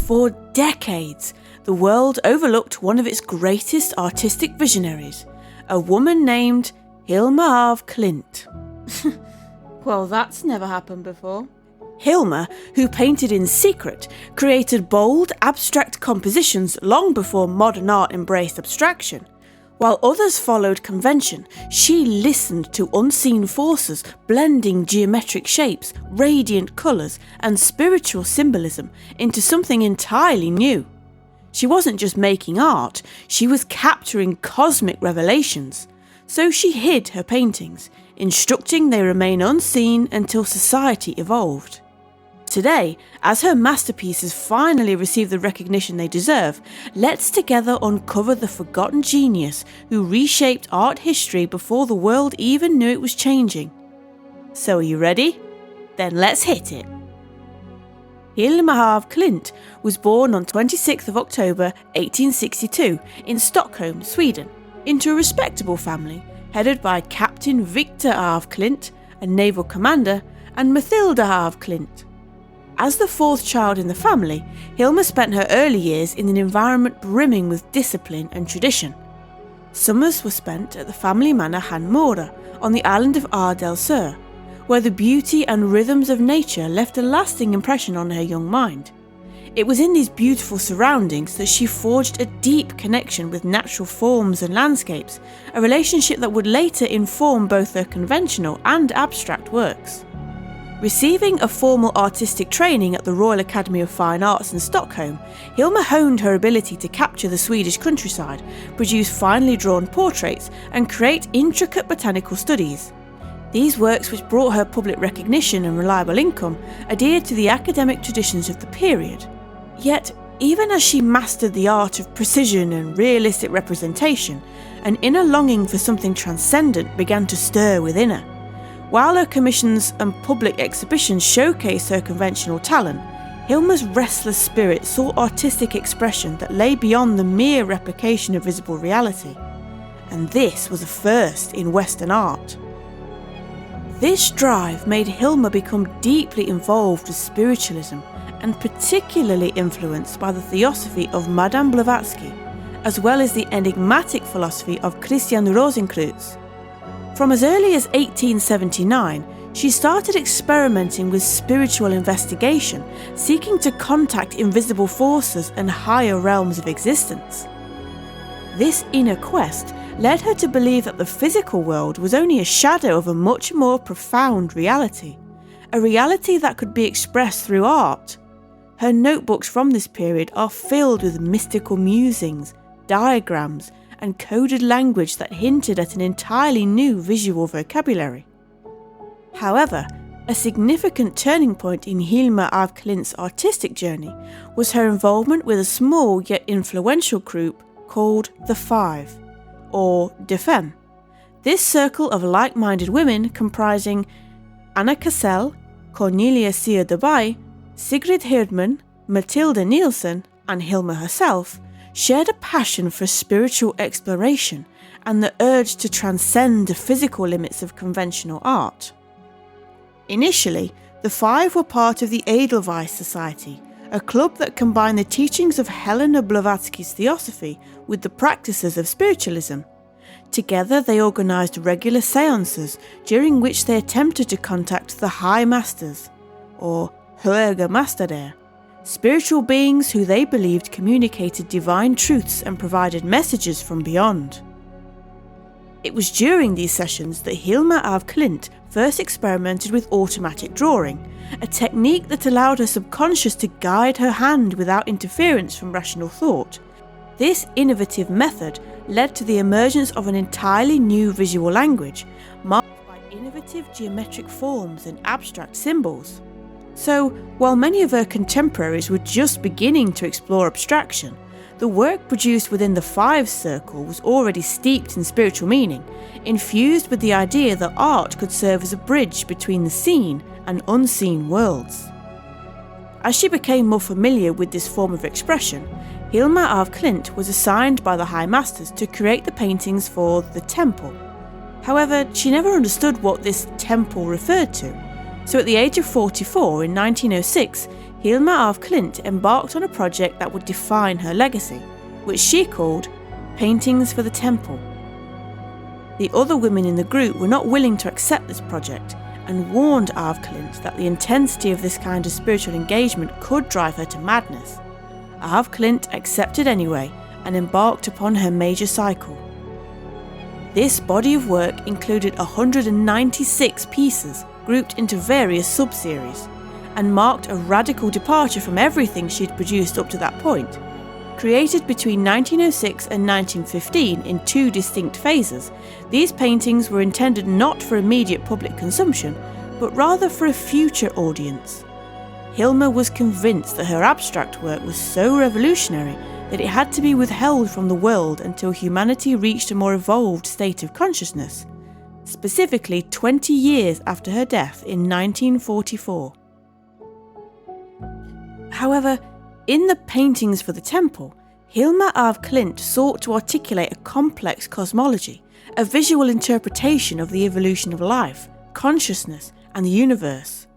For decades, the world overlooked one of its greatest artistic visionaries, a woman named Hilma of Klint. Well, that's never happened before. Hilma, who painted in secret, created bold, abstract compositions long before modern art embraced abstraction. While others followed convention, she listened to unseen forces, blending geometric shapes, radiant colours, and spiritual symbolism into something entirely new. She wasn't just making art, she was capturing cosmic revelations. So she hid her paintings, instructing they remain unseen until society evolved. Today, as her masterpieces finally receive the recognition they deserve, let's together uncover the forgotten genius who reshaped art history before the world even knew it was changing. So are you ready? Then let's hit it. Hilma of Klint was born on 26th of October 1862 in Stockholm, Sweden, into a respectable family headed by Captain Victor of Klint, a naval commander, and Mathilda of Klint. As the fourth child in the family, Hilma spent her early years in an environment brimming with discipline and tradition. Summers were spent at the family manor Hanmora on the island of Ar-del-Sur, where the beauty and rhythms of nature left a lasting impression on her young mind. It was in these beautiful surroundings that she forged a deep connection with natural forms and landscapes, a relationship that would later inform both her conventional and abstract works. Receiving a formal artistic training at the Royal Academy of Fine Arts in Stockholm, Hilma honed her ability to capture the Swedish countryside, produce finely drawn portraits, and create intricate botanical studies. These works, which brought her public recognition and reliable income, adhered to the academic traditions of the period. Yet, even as she mastered the art of precision and realistic representation, an inner longing for something transcendent began to stir within her. While her commissions and public exhibitions showcased her conventional talent, Hilma's restless spirit sought artistic expression that lay beyond the mere replication of visible reality. And this was a first in Western art. This drive made Hilma become deeply involved with spiritualism and particularly influenced by the theosophy of Madame Blavatsky, as well as the enigmatic philosophy of Christian Rosenkreuz. From as early as 1879, she started experimenting with spiritual investigation, seeking to contact invisible forces and higher realms of existence. This inner quest led her to believe that the physical world was only a shadow of a much more profound reality, a reality that could be expressed through art. Her notebooks from this period are filled with mystical musings, diagrams, and coded language that hinted at an entirely new visual vocabulary. However, a significant turning point in Hilma of Klint's artistic journey was her involvement with a small yet influential group called the Five, or De Femme. This circle of like-minded women comprising Anna Cassel, Cornelia Sier de Bay, Sigrid Herdman, Matilda Nielsen, and Hilma herself shared a passion for spiritual exploration and the urge to transcend the physical limits of conventional art. Initially, the Five were part of the Edelweiss Society, a club that combined the teachings of Helena Blavatsky's theosophy with the practices of spiritualism. Together they organised regular seances during which they attempted to contact the High Masters, or Höga Mästare, spiritual beings who they believed communicated divine truths and provided messages from beyond. It was during these sessions that Hilma of Klint first experimented with automatic drawing, a technique that allowed her subconscious to guide her hand without interference from rational thought. This innovative method led to the emergence of an entirely new visual language, marked by innovative geometric forms and abstract symbols. So, while many of her contemporaries were just beginning to explore abstraction, the work produced within the Five circle was already steeped in spiritual meaning, infused with the idea that art could serve as a bridge between the seen and unseen worlds. As she became more familiar with this form of expression, Hilma of Klint was assigned by the High Masters to create the paintings for the temple. However, she never understood what this temple referred to. So at the age of 44 in 1906, Hilma af Klint embarked on a project that would define her legacy, which she called Paintings for the Temple. The other women in the group were not willing to accept this project and warned af Klint that the intensity of this kind of spiritual engagement could drive her to madness. Af Klint accepted anyway and embarked upon her major cycle. This body of work included 196 pieces grouped into various sub-series, and marked a radical departure from everything she'd produced up to that point. Created between 1906 and 1915 in two distinct phases, these paintings were intended not for immediate public consumption, but rather for a future audience. Hilma was convinced that her abstract work was so revolutionary that it had to be withheld from the world until humanity reached a more evolved state of consciousness, specifically 20 years after her death in 1944. However, in the Paintings for the Temple, Hilma af Klint sought to articulate a complex cosmology, a visual interpretation of the evolution of life, consciousness, and the universe.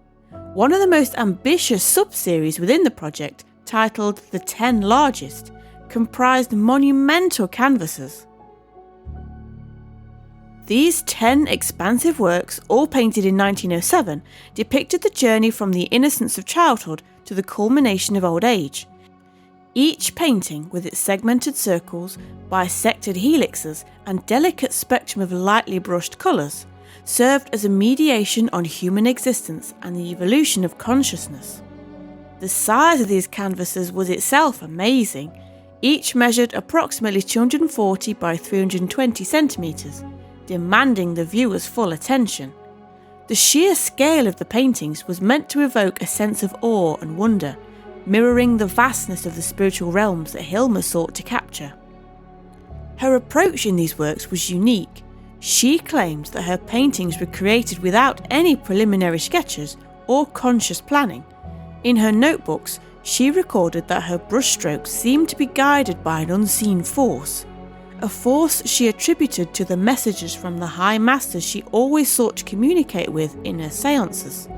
One of the most ambitious sub-series within the project, titled The 10 Largest, comprised monumental canvases. These 10 expansive works, all painted in 1907, depicted the journey from the innocence of childhood to the culmination of old age. Each painting, with its segmented circles, bisected helixes, and delicate spectrum of lightly brushed colours, served as a mediation on human existence and the evolution of consciousness. The size of these canvases was itself amazing. Each measured approximately 240 by 320 centimetres, demanding the viewer's full attention. The sheer scale of the paintings was meant to evoke a sense of awe and wonder, mirroring the vastness of the spiritual realms that Hilma sought to capture. Her approach in these works was unique. She claimed that her paintings were created without any preliminary sketches or conscious planning. In her notebooks, she recorded that her brushstrokes seemed to be guided by an unseen force, a force she attributed to the messages from the High Masters she always sought to communicate with in her seances.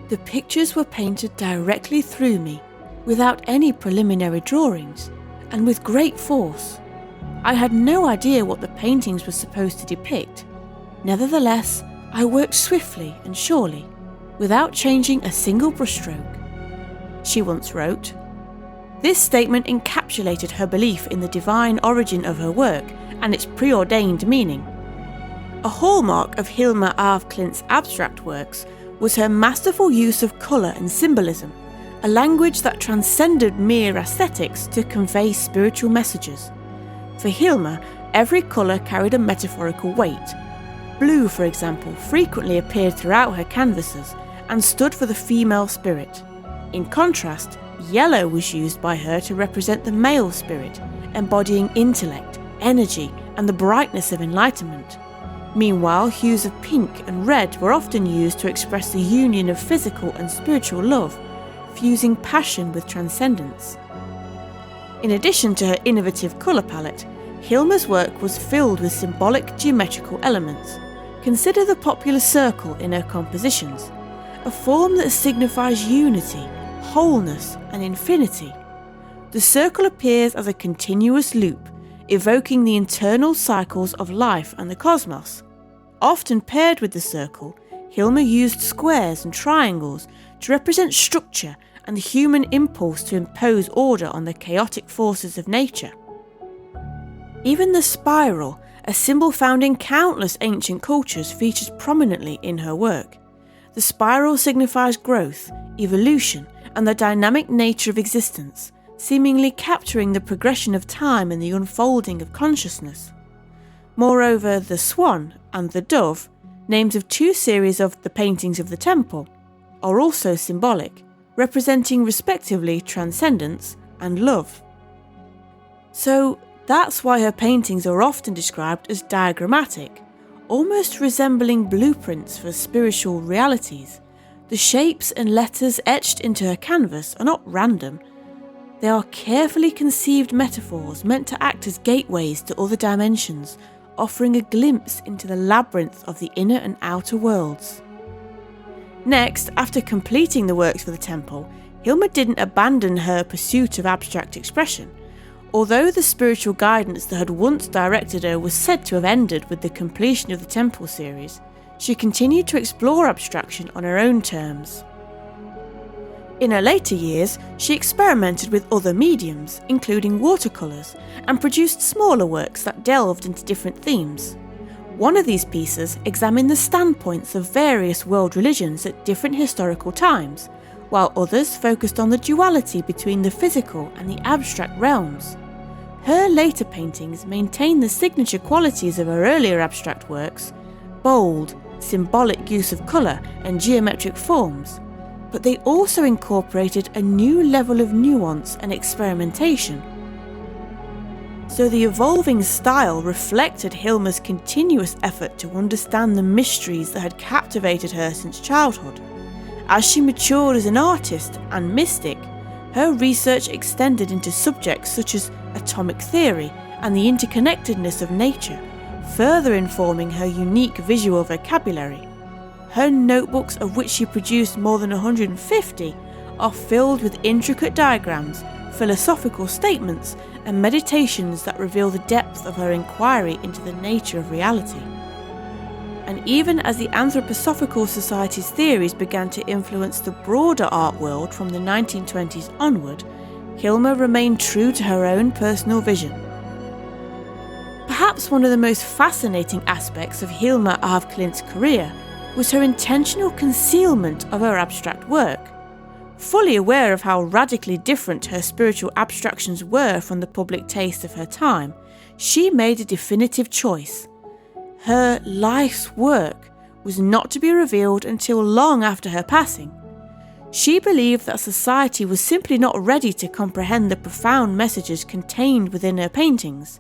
The pictures were painted directly through me, without any preliminary drawings, and with great force. I had no idea what the paintings were supposed to depict. Nevertheless, I worked swiftly and surely, without changing a single brushstroke. She once wrote. This statement encapsulated her belief in the divine origin of her work and its preordained meaning. A hallmark of Hilma af Klint's abstract works was her masterful use of colour and symbolism, a language that transcended mere aesthetics to convey spiritual messages. For Hilma, every colour carried a metaphorical weight. Blue, for example, frequently appeared throughout her canvases and stood for the female spirit. In contrast, yellow was used by her to represent the male spirit, embodying intellect, energy, and the brightness of enlightenment. Meanwhile, hues of pink and red were often used to express the union of physical and spiritual love, fusing passion with transcendence. In addition to her innovative colour palette, Hilma's work was filled with symbolic geometrical elements. Consider the popular circle in her compositions, a form that signifies unity, wholeness, and infinity. The circle appears as a continuous loop, evoking the internal cycles of life and the cosmos. Often paired with the circle, Hilma used squares and triangles to represent structure and the human impulse to impose order on the chaotic forces of nature. Even the spiral, a symbol found in countless ancient cultures, features prominently in her work. The spiral signifies growth, evolution, and the dynamic nature of existence, seemingly capturing the progression of time and the unfolding of consciousness. Moreover, the swan and the dove, names of two series of the Paintings of the Temple, are also symbolic, representing respectively transcendence and love. So that's why her paintings are often described as diagrammatic, almost resembling blueprints for spiritual realities. The shapes and letters etched into her canvas are not random. They are carefully conceived metaphors meant to act as gateways to other dimensions, offering a glimpse into the labyrinth of the inner and outer worlds. Next, after completing the works for the temple, Hilma didn't abandon her pursuit of abstract expression. Although the spiritual guidance that had once directed her was said to have ended with the completion of the temple series, she continued to explore abstraction on her own terms. In her later years, she experimented with other mediums, including watercolours, and produced smaller works that delved into different themes. One of these pieces examined the standpoints of various world religions at different historical times, while others focused on the duality between the physical and the abstract realms. Her later paintings maintain the signature qualities of her earlier abstract works: bold, symbolic use of colour and geometric forms, but they also incorporated a new level of nuance and experimentation. So the evolving style reflected Hilma's continuous effort to understand the mysteries that had captivated her since childhood. As she matured as an artist and mystic, her research extended into subjects such as atomic theory and the interconnectedness of nature, further informing her unique visual vocabulary. Her notebooks, of which she produced more than 150, are filled with intricate diagrams, philosophical statements, and meditations that reveal the depth of her inquiry into the nature of reality. And even as the Anthroposophical Society's theories began to influence the broader art world from the 1920s onward, Hilma remained true to her own personal vision. Perhaps one of the most fascinating aspects of Hilma af Klint's career was her intentional concealment of her abstract work. Fully aware of how radically different her spiritual abstractions were from the public taste of her time, she made a definitive choice. Her life's work was not to be revealed until long after her passing. She believed that society was simply not ready to comprehend the profound messages contained within her paintings.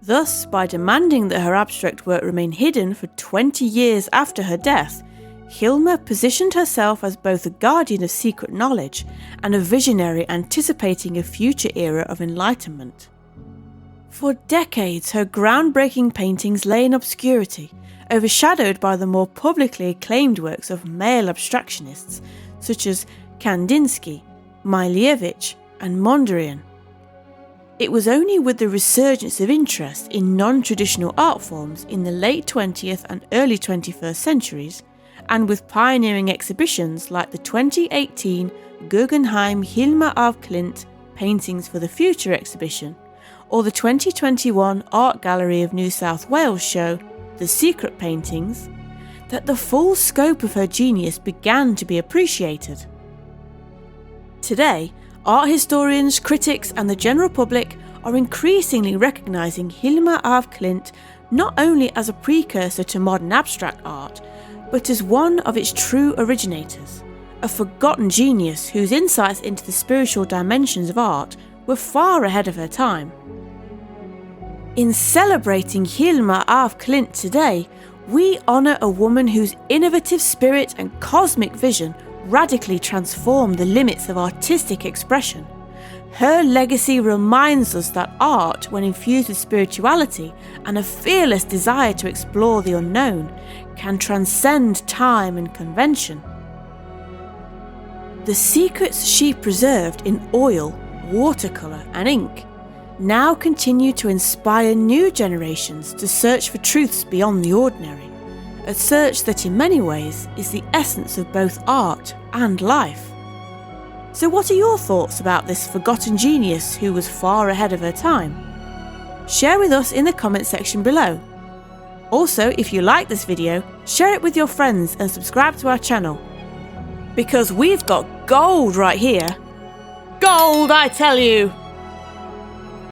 Thus, by demanding that her abstract work remain hidden for 20 years after her death, Hilma positioned herself as both a guardian of secret knowledge and a visionary anticipating a future era of enlightenment. For decades, her groundbreaking paintings lay in obscurity, overshadowed by the more publicly acclaimed works of male abstractionists such as Kandinsky, Malevich, and Mondrian. It was only with the resurgence of interest in non-traditional art forms in the late 20th and early 21st centuries, and with pioneering exhibitions like the 2018 Guggenheim Hilma af Klint Paintings for the Future exhibition, or the 2021 Art Gallery of New South Wales show, The Secret Paintings, that the full scope of her genius began to be appreciated. Today, art historians, critics, and the general public are increasingly recognising Hilma af Klint not only as a precursor to modern abstract art, but as one of its true originators, a forgotten genius whose insights into the spiritual dimensions of art were far ahead of her time. In celebrating Hilma af Klint today, we honour a woman whose innovative spirit and cosmic vision radically transformed the limits of artistic expression. Her legacy reminds us that art, when infused with spirituality and a fearless desire to explore the unknown, can transcend time and convention. The secrets she preserved in oil, watercolour, and ink now continue to inspire new generations to search for truths beyond the ordinary, a search that in many ways is the essence of both art and life. So what are your thoughts about this forgotten genius who was far ahead of her time? Share with us in the comment section below. Also, if you like this video, share it with your friends and subscribe to our channel. Because we've got gold right here. Gold, I tell you!